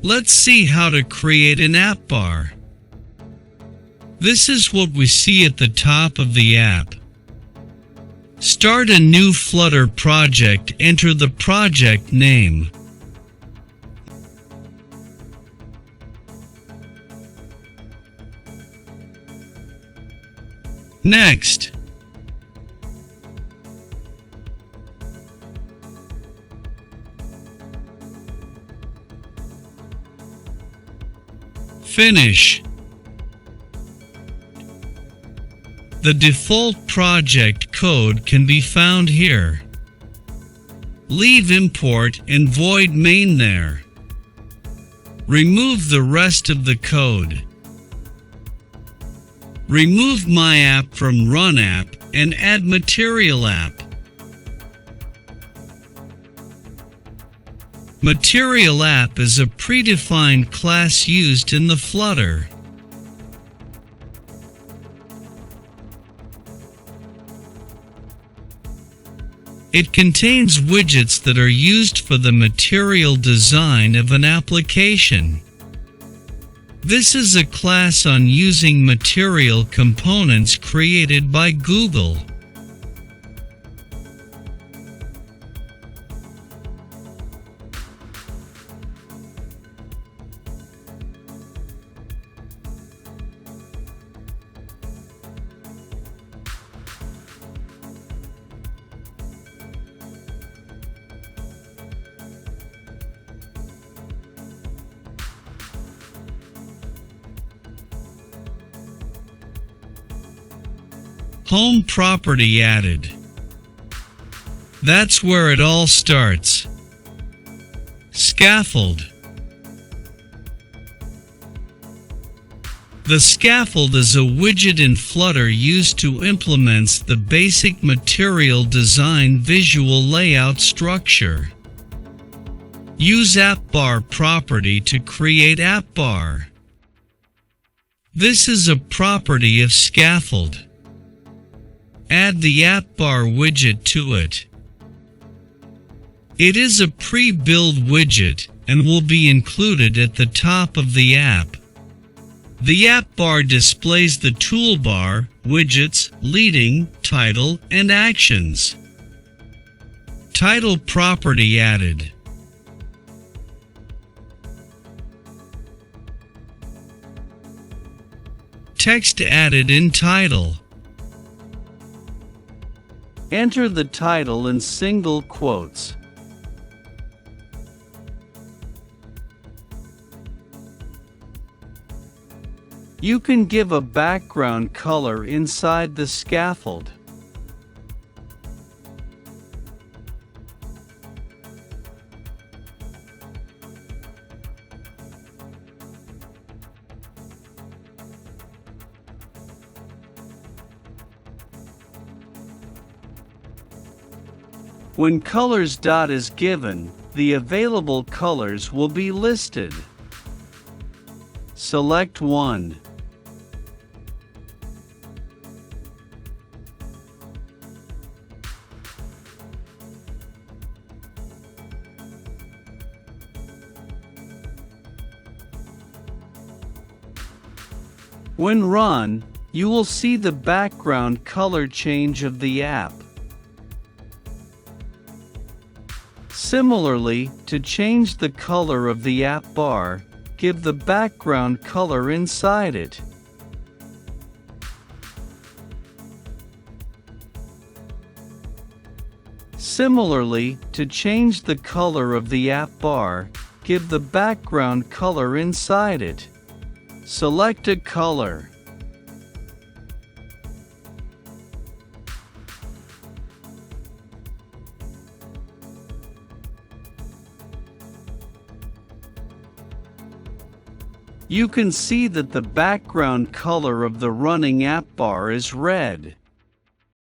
Let's see how to create an app bar. This is what we see at the top of the app. Start a new Flutter project. Enter the project name. Next, finish. The default project code can be found here. Leave import and void main there. Remove the rest of the code. Remove my app from run app and add material app. Material app is a predefined class used in the Flutter. It contains widgets that are used for the material design of an application. This is a class on using material components created by Google. Home property added. That's where it all starts. Scaffold. The scaffold is a widget in Flutter used to implement the basic material design visual layout structure. Use Appbar property to create Appbar. This is a property of Scaffold. Add the Appbar widget to it. It is a pre-built widget and will be included at the top of the app. The Appbar displays the toolbar, widgets, leading, title, and actions. Title property added. Text added in title. Enter the title in single quotes. You can give a background color inside the scaffold. When colors dot is given, the available colors will be listed. Select one. When run, you will see the background color change of the app. Similarly, to change the color of the app bar, give the background color inside it. Similarly, to change the color of the app bar, give the background color inside it. Select a color. You can see that the background color of the running app bar is red.